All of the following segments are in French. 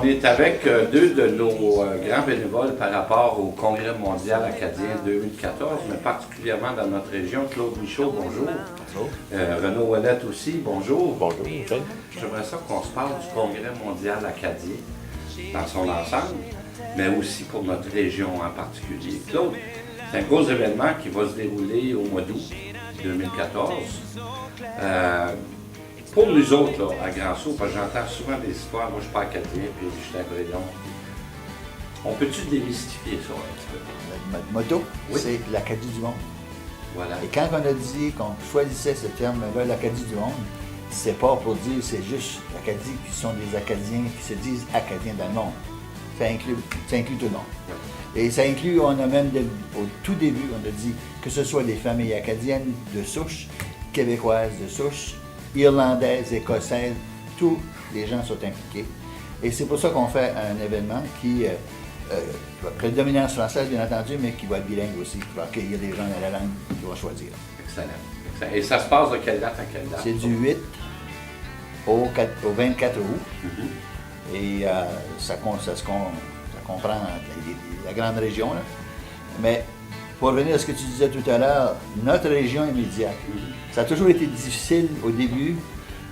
est avec deux de nos grands bénévoles par rapport au Congrès mondial acadien 2014, mais particulièrement dans notre région. Claude Michaud, bonjour. Bonjour. Renaud Ouellette aussi, bonjour. Bonjour, Michel. J'aimerais ça qu'on se parle du Congrès mondial acadien dans son ensemble, mais aussi pour notre région en particulier. Claude, c'est un gros événement qui va se dérouler au mois d'août 2014. Pour nous autres, là, à Grand-Sault, parce que j'entends souvent des histoires, moi je suis pas acadien, puis je suis agréant. On peut-tu démystifier ça un petit peu? Notre motto, Oui. c'est l'Acadie du monde. Voilà. Et quand on a dit qu'on choisissait ce terme-là, l'Acadie du monde, c'est pas pour dire c'est juste l'Acadie qui sont des Acadiens qui se disent Acadiens dans le monde. Ça inclut tout le monde. Oui. Et ça inclut, on a même, au tout début, on a dit que ce soit des familles acadiennes de souche, québécoises de souche, irlandaises, écossaises, tous les gens sont impliqués. Et c'est pour ça qu'on fait un événement qui va prédominance française, bien entendu, mais qui va être bilingue aussi, qui va accueillir des gens dans la langue qu'ils vont choisir. Excellent. Excellent. Et ça se passe de quelle date à quelle date? C'est du 8 au 24 août. Mhm. Et ça comprend la grande région. Là. Mais pour revenir à ce que tu disais tout à l'heure, notre région immédiate, ça a toujours été difficile au début.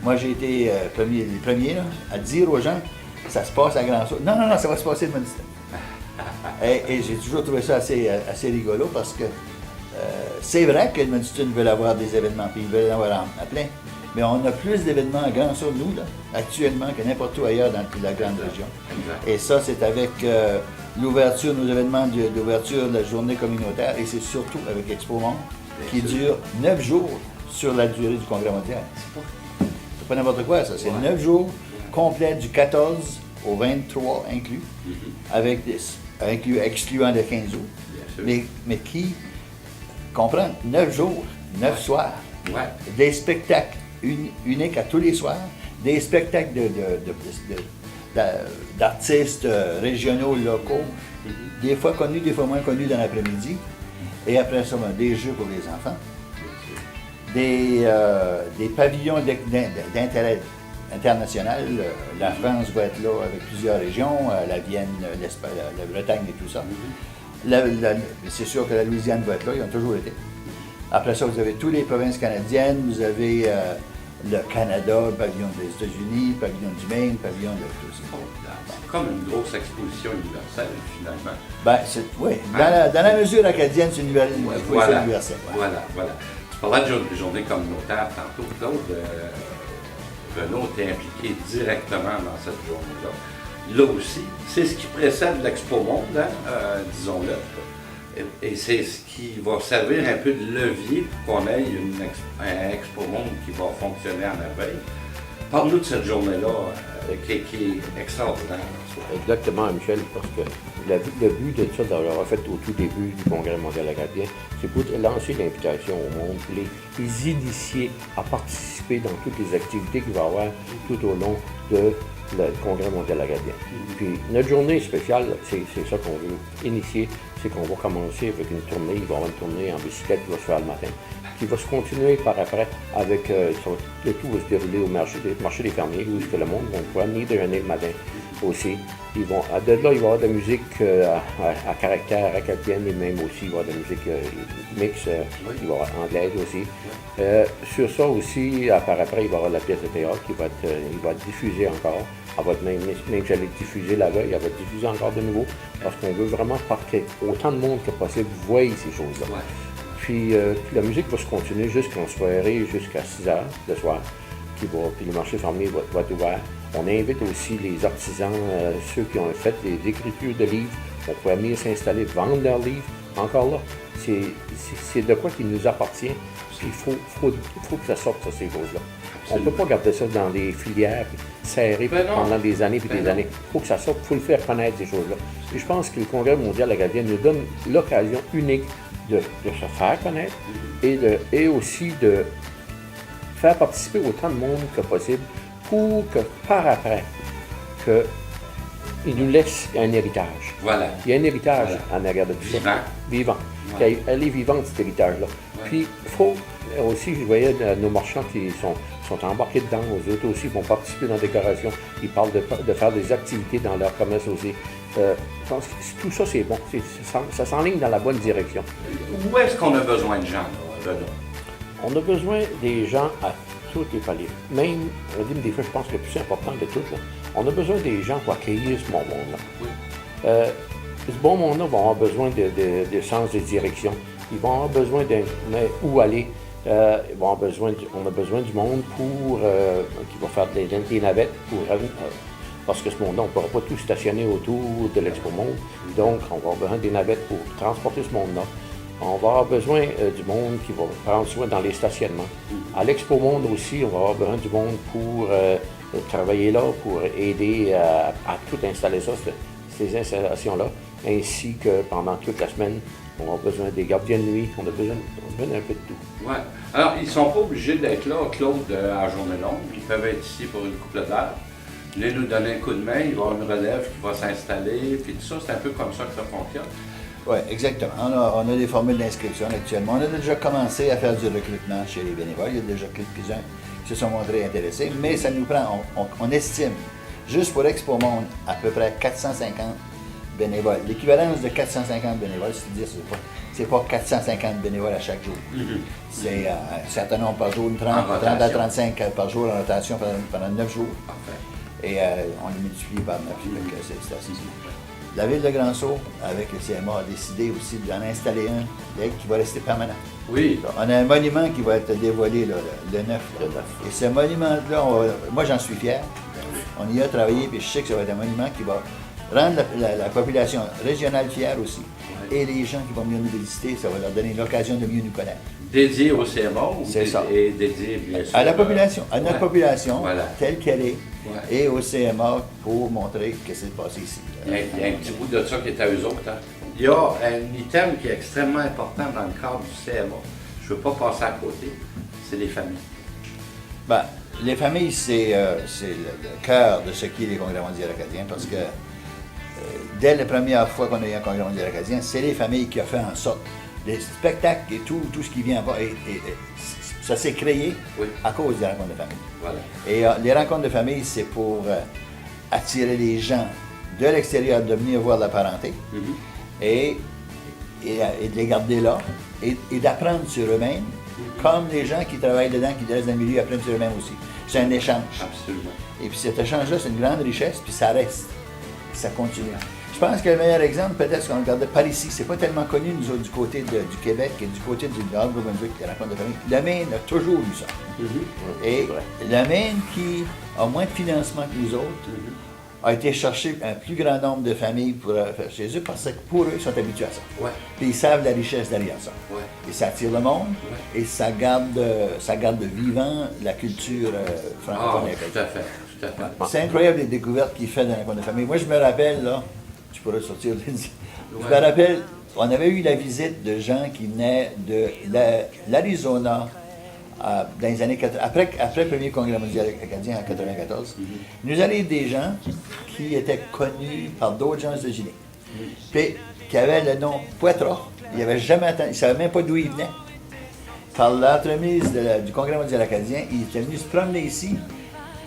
Moi, j'ai été les premiers là, à dire aux gens, ça se passe à Grand-Sault. Non, ça va se passer de Moncton. Et j'ai toujours trouvé ça assez rigolo parce que c'est vrai que le Moncton veut avoir des événements, puis ils veulent en avoir à plein. Mais on a plus d'événements à Grand-Sault, nous, là, actuellement, que n'importe où ailleurs dans la grande région. Exact. Et ça, c'est avec l'ouverture, nos événements d'ouverture de la journée communautaire, et c'est surtout avec Expo Monde, qui dure 9 jours sur la durée du Congrès mondial. C'est pas n'importe quoi, ça. C'est 9 jours complets du 14 au 23 inclus, excluant le 15 août. Bien sûr. Mais qui comprend 9 jours, 9 soirs, Ouais. des spectacles uniques à tous les soirs, des spectacles d'artistes régionaux, locaux, des fois connus, des fois moins connus dans l'après-midi. Et après ça, des jeux pour les enfants, des pavillons d'intérêt international. La France va être là avec plusieurs régions, la Vienne, l'Espagne, la Bretagne et tout ça. C'est sûr que la Louisiane va être là, ils ont toujours été. Après ça, vous avez toutes les provinces canadiennes, vous avez le Canada, le pavillon des États-Unis, le pavillon du Maine, le pavillon de tout ça. C'est comme une grosse exposition universelle, finalement. Oui, dans la mesure acadienne, c'est une exposition universelle. Ouais. Voilà. Tu parlais de journée communautaire tantôt, Claude. Renaud était impliqué directement dans cette journée-là. Là aussi, c'est ce qui précède l'Expo Monde, hein, disons-le. Et c'est ce qui va servir un peu de levier pour qu'on ait un Expo Monde qui va fonctionner en merveille. Parle-nous de cette journée-là qui est extraordinaire. Exactement, Michel, parce que le but de ça, d'avoir fait au tout début du Congrès mondial acadien, c'est pour lancer l'invitation au monde, les initier à participer dans toutes les activités qu'il va y avoir tout au long de le Congrès mondial acadien. Puis notre journée spéciale, c'est ça qu'on veut initier, c'est qu'on va commencer avec une tournée, il va y avoir une tournée en bicyclette qui va se faire le matin, qui va se continuer par après avec, le tout va se dérouler au marché des fermiers, où le monde va pouvoir venir déjeuner le matin aussi. De là, il va y avoir de la musique à caractère acadien et même aussi, il va y avoir de la musique mix, il va y avoir anglaise aussi. Sur ça aussi, par après, il va y avoir la pièce de théâtre qui va être diffusée encore. Elle va être même si elle est diffusée la veille, elle va être diffusée encore de nouveau, parce qu'on veut vraiment que autant de monde que possible voie ces choses-là. Ouais. Puis la musique va se continuer jusqu'en soirée, jusqu'à 6 heures le soir, puis le marché fermier va être ouvert. On invite aussi les artisans, ceux qui ont fait des écritures de livres, on pourrait venir s'installer, vendre leurs livres. Encore là, c'est de quoi qui nous appartient, puis il faut que ça sorte, ces choses-là. On ne peut pas garder ça dans des filières serrées pendant des années et des années. Il faut que ça sorte, il faut le faire connaître, ces choses-là. Et je pense que le Congrès mondial acadien nous donne l'occasion unique de se faire connaître et aussi de faire participer autant de monde que possible pour que par après, qu'il nous laisse un héritage. Voilà. Il y a un héritage en arrière de tout ça. Vivant. Ouais. Elle est vivante, cet héritage-là. Puis, il faut aussi, je voyais nos marchands qui sont sont embarqués dedans. Eux autres aussi vont participer dans la décoration. Ils parlent de faire des activités dans leur commerce aussi. Je pense que tout ça, c'est bon. Ça s'enligne dans la bonne direction. Où est-ce qu'on a besoin de gens, là, Benoît? On a besoin des gens à tous les paliers. Même, on dit des fois, je pense que le plus important de tout, là, on a besoin des gens pour accueillir ce bon monde-là. Oui. Ce bon monde-là va avoir besoin de sens de direction. Ils vont avoir besoin où aller. On a besoin du monde qui va faire des navettes parce que ce monde-là, on ne pourra pas tout stationner autour de l'Expo Monde. Donc, on va avoir besoin des navettes pour transporter ce monde-là. On va avoir besoin du monde qui va prendre soin dans les stationnements. À l'Expo Monde aussi, on va avoir besoin du monde pour travailler là, pour aider à tout installer ça, ces installations-là, ainsi que pendant toute la semaine, on a besoin des gardiens de nuit, on a besoin un peu de tout. Oui. Alors, ils ne sont pas obligés d'être là, Claude, à la journée longue. Ils peuvent être ici pour une couple d'heures. Venez nous donner un coup de main, il va y avoir une relève qui va s'installer, puis tout ça, c'est un peu comme ça que ça fonctionne. Oui, exactement. On a des formules d'inscription actuellement. On a déjà commencé à faire du recrutement chez les bénévoles. Il y a déjà quelques-uns qui se sont montrés intéressés, mais ça nous prend, on estime, juste pour Expo Monde, à peu près 450 bénévoles. L'équivalence de 450 bénévoles, c'est-à-dire c'est pas 450 bénévoles à chaque jour. C'est un certain nombre par jour, 30 à 35 par jour en rotation pendant 9 jours. Parfait. Et on les multiplie par 9, c'est assez. La ville de Grand-Sault, avec le CMA, a décidé aussi d'en installer un qui va rester permanent. Oui. On a un monument qui va être dévoilé là, le 9. Et ce monument-là, moi j'en suis fier. On y a travaillé, puis je sais que ça va être un monument qui va rendre la population régionale fière aussi. Et les gens qui vont venir nous visiter, ça va leur donner l'occasion de mieux nous connaître. Dédié au CMA et dédié, bien sûr, à la population, à notre population, voilà, telle qu'elle est, et au CMA pour montrer ce qui s'est passé ici. Il y a un petit bout de ça qui est à eux autres. Hein. Il y a un item qui est extrêmement important dans le cadre du CMA. Je ne veux pas passer à côté, c'est les familles. Ben, les familles, c'est le cœur de ce qui est les congrès mondiaux acadiens, parce que dès la première fois qu'on a eu un congrès mondial acadien, c'est les familles qui ont fait en sorte, les spectacles et tout ce qui vient avant, ça s'est créé à cause des rencontres de famille. Voilà. Et les rencontres de famille, c'est pour attirer les gens de l'extérieur de venir voir la parenté et de les garder là et d'apprendre sur eux-mêmes, comme les gens qui travaillent dedans, qui restent dans le milieu, apprennent sur eux-mêmes aussi. C'est un échange. Absolument. Et puis cet échange-là, c'est une grande richesse, puis ça reste. Ça continue. Je pense que le meilleur exemple, peut-être, c'est qu'on regardait par ici. C'est pas tellement connu, nous autres, du côté du Québec et du côté du Nord-Brunswick, les rencontres de famille. Le Maine a toujours eu ça. Et le Maine, qui a moins de financement que nous autres, a été chercher un plus grand nombre de familles pour faire chez eux, parce que pour eux, ils sont habitués à ça. Puis ils savent la richesse derrière ça. Et ça attire le monde, et ça garde vivant la culture francophone. Tout à fait. C'est incroyable les découvertes qu'il fait dans la rencontre de famille. Moi, je me rappelle, là, tu pourrais sortir, je me rappelle, on avait eu la visite de gens qui venaient de l'Arizona dans les années après le premier congrès mondial acadien en 1994. Nous allaient des gens qui étaient connus par d'autres gens aux États-Unis, puis qui avaient le nom Poitras. Ils n'avaient jamais entendu, ils ne savaient même pas d'où ils venaient. Par l'entremise du congrès mondial acadien, ils étaient venus se promener ici.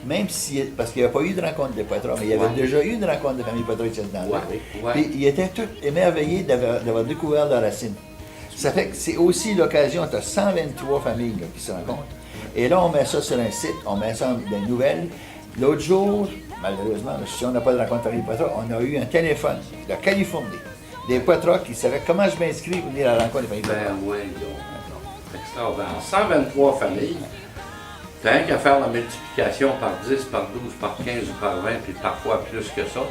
Même si, parce qu'il n'y avait pas eu de rencontre de Poitras, mais il y avait déjà eu une rencontre de famille Poitras ici dans Puis ils étaient tous émerveillés d'avoir découvert leurs racines. Ça fait que c'est aussi l'occasion, tu as 123 familles là, qui se rencontrent. Et là, on met ça sur un site, on met ça dans les nouvelles. L'autre jour, malheureusement, si on n'a pas de rencontre de famille Poitras, on a eu un téléphone de Californie, des Poitras qui savaient comment je m'inscris pour venir à la rencontre de famille Poitras. Ben oui, donc. Extraordinaire. 123 familles. T'as rien qu'à faire la multiplication par 10, par 12, par 15 ou par 20, puis parfois plus que ça.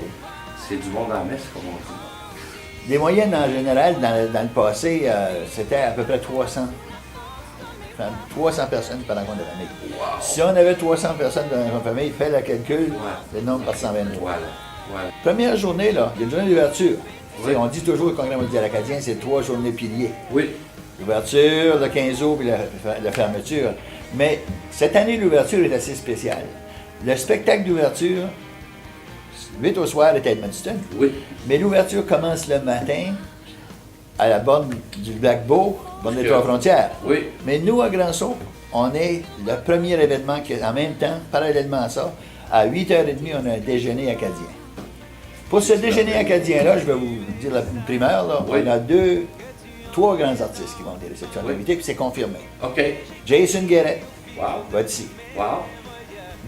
C'est du monde en messe, comme on dit. Les moyennes, en général, dans le passé, c'était à peu près 300. 300 personnes par rencontre de famille. Wow. Si on avait 300 personnes dans la famille, fais le calcul, le nombre par 123. Voilà. Première journée, là, il y a une journée d'ouverture. On dit toujours que le congrès mondial acadien, c'est 3 journées piliers. Oui. L'ouverture, le 15 août, puis la fermeture. Mais cette année, l'ouverture est assez spéciale. Le spectacle d'ouverture, 8 au soir, est à Edmundston. Oui. Mais l'ouverture commence le matin à la borne du Black Bow, borne des Trois-Frontières. Oui. Mais nous, à Grand-Sault, on est le premier événement qui, en même temps, parallèlement à ça, à 8h30, on a un déjeuner acadien. Pour ce déjeuner acadien-là, je vais vous dire la primeur, là, Oui. on a 3 grands artistes qui vont des réceptions d'invités, puis c'est confirmé. OK. Jason Guéret Wow. va être ici. Wow.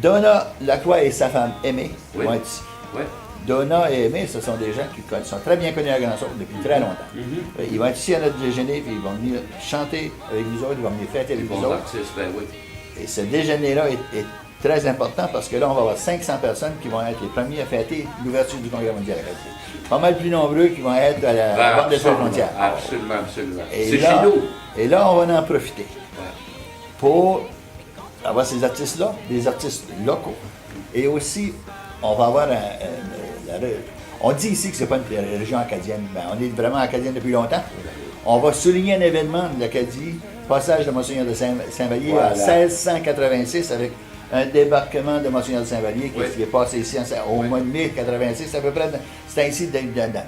Donna Lacroix et sa femme Aimée Oui. vont être ici. Oui. Donna et Aimée, ce sont des gens qui sont très bien connus à Grand-Sault depuis très longtemps. Ils vont être ici à notre déjeuner, puis ils vont venir chanter avec nous autres, ils vont venir fêter avec nous Bons autres. artistes, ben oui. Et ce déjeuner-là est très important parce que là, on va avoir 500 personnes qui vont être les premiers à fêter l'ouverture du Congrès mondial acadien. Pas mal plus nombreux qui vont être à la Ben, Banque des frontières. absolument, absolument. Et C'est là- chez nous. Et là, on va en profiter Ouais. pour avoir ces artistes-là, des artistes locaux. Et aussi, on va avoir on dit ici que ce n'est pas une région acadienne, mais on est vraiment acadienne depuis longtemps. On va souligner un événement de l'Acadie, passage de Monseigneur de Saint-Vallier Voilà. en 1686 avec un débarquement de Monseigneur de Saint-Vallier Oui. qui est passé ici au mois de mai 86, à peu près. C'était ici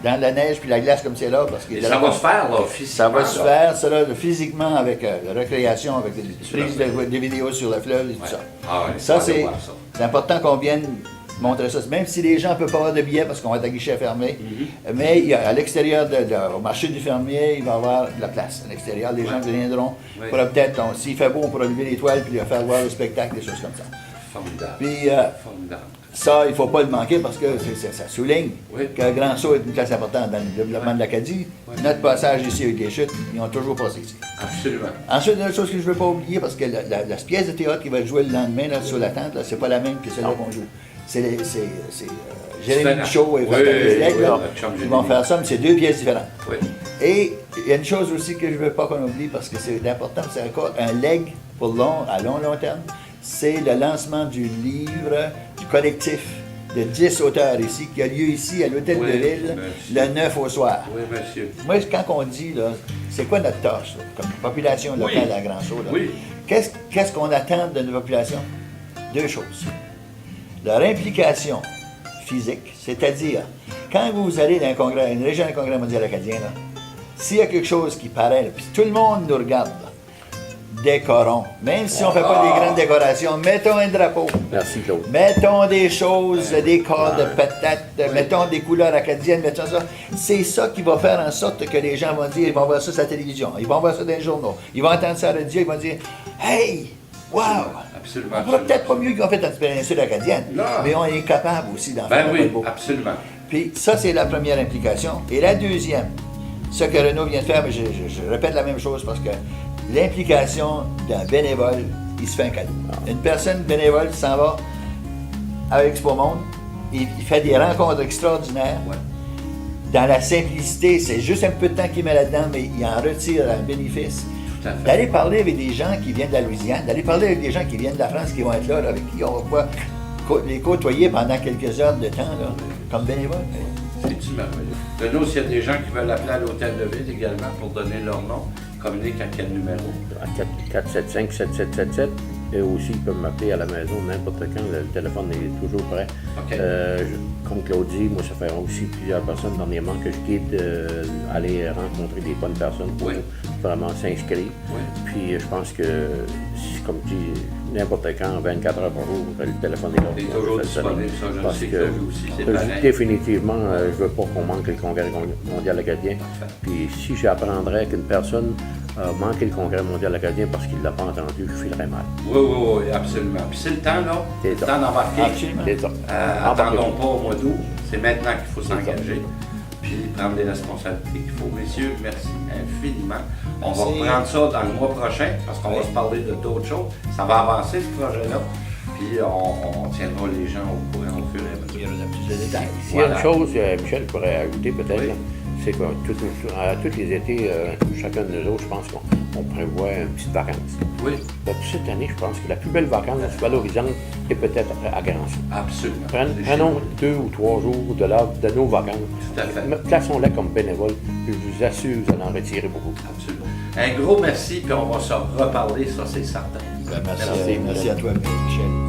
dans la neige puis la glace comme c'est là. Parce que Et ça va se faire, là, physiquement. ça va se là. faire, ça, là, physiquement, avec la récréation, avec des prises des vidéos sur le fleuve et tout Ouais. ça. Ah ouais, Ça, on va c'est voir ça. c'est important qu'on vienne montrer ça. Même si les gens ne peuvent pas avoir de billets parce qu'on va être à guichet fermé, mais il y a, à l'extérieur, au marché du fermier, il va y avoir de la place. À l'extérieur, les gens viendront. Ouais. Pourra peut-être, s'il fait beau, on pourra lever les toiles puis leur faire voir le spectacle, des choses comme ça. Formidable. Puis Formidable. ça, il ne faut pas le manquer parce que ça souligne Oui. que Grand-Sault est une place importante dans le développement de l'Acadie. Oui. Notre passage ici avec les chutes, ils ont toujours passé ici. Absolument. Ensuite, une autre chose que je ne veux pas oublier, parce que la pièce de théâtre qui va jouer le lendemain là, sur la tente, là, c'est pas la même que celle-là qu'on joue. C'est Jérémy Différent. Michaud et Oui, Valérie Lévesque, oui, là, notre chum qui Jérémy. vont faire ça, mais c'est 2 pièces différentes. Oui. Et il y a une chose aussi que je ne veux pas qu'on oublie, parce que c'est important, c'est encore un leg pour à long terme, c'est le lancement du livre du collectif de 10 auteurs ici, qui a lieu ici à l'Hôtel Oui, de Ville, monsieur. le 9 au soir. Oui, monsieur. Moi, quand on dit, là, c'est quoi notre tâche, là, comme population locale à Grand-Sault? Là? Oui. Qu'est-ce qu'on attend de notre population? 2 choses. Leur implication physique, c'est-à-dire, quand vous allez dans un congrès, une région d'un congrès mondial acadien, là, s'il y a quelque chose qui paraît, là, puis tout le monde nous regarde, là, décorons. Même si on ne fait pas des grandes décorations, mettons un drapeau. Merci, Claude. Mettons des choses, des corps de patates, mettons des couleurs acadiennes, mettons ça. C'est ça qui va faire en sorte que les gens vont dire, ils vont voir ça sur la télévision, ils vont voir ça dans les journaux, ils vont entendre ça à la radio, ils vont dire « Hey! Wow! » Absolument. On fera peut-être pas mieux qu'ils ont fait dans la péninsule acadienne, Non. mais on est capable aussi d'en Ben faire un oui, beau. absolument. Puis ça, c'est la première implication. Et la deuxième, ce que Renaud vient de faire, mais je répète la même chose parce que l'implication d'un bénévole, il se fait un cadeau. Une personne bénévole s'en va avec Expo Monde, il fait des rencontres extraordinaires. Ouais. Dans la simplicité, c'est juste un peu de temps qu'il met là-dedans, mais il en retire un bénéfice. Tout à fait. D'aller parler avec des gens qui viennent de la Louisiane, d'aller parler avec des gens qui viennent de la France, qui vont être là, avec qui on va pouvoir les côtoyer pendant quelques heures de temps, là, comme bénévole. C'est-tu merveilleux? Renaud, s'il y a des gens qui veulent appeler à l'hôtel de ville également pour donner leur nom, communique à quel numéro? À 475-7777. Et aussi, ils peuvent m'appeler à la maison n'importe quand. Le téléphone est toujours prêt. OK. Comme Claude dit, moi, ça fait aussi plusieurs personnes dernièrement que je guide aller rencontrer des bonnes personnes pour Oui. vraiment s'inscrire. Oui. Puis je pense que, comme tu dis, n'importe quand, 24 heures par jour, le téléphone est là. C'est pour toujours faire sonner. disponible, ça, je le Parce sais que que lui aussi, c'est pareil. définitivement, je veux pas qu'on manque le congrès mondial acadien. Puis si j'apprendrais qu'une personne a manqué le congrès mondial acadien parce qu'il ne l'a pas entendu, je filerais mal. Oui, oui, oui, absolument. Puis c'est le temps, là. C'est C'est le ça. temps d'embarquer. Absolument. C'est ça. Attendons pas au mois d'août. C'est maintenant qu'il faut s'engager. Puis prendre les responsabilités qu'il faut. Messieurs, merci infiniment. On va Merci. reprendre ça dans le mois prochain parce qu'on va se parler de d'autres choses. Ça va avancer ce projet-là. Puis on tiendra les gens au courant au fur et à Il y mesure. aura plus de détails. S'il y a Voilà. une chose, Michel pourrait ajouter peut-être, Oui. là, c'est que à tous les étés, chacun de nous autres, je pense qu'on prévoit une petite vacance. Oui, Là, pour cette année, je pense que la plus belle vacance valorisante est peut-être à Grand-Sault. absolument. Prenons 2 ou 3 jours de nos vacances. Tout à fait. Plaçons-les comme bénévoles. Je vous assure, vous allez en retirer beaucoup. Absolument. Un gros merci, puis on va se reparler, ça c'est certain. Merci à toi, Michel.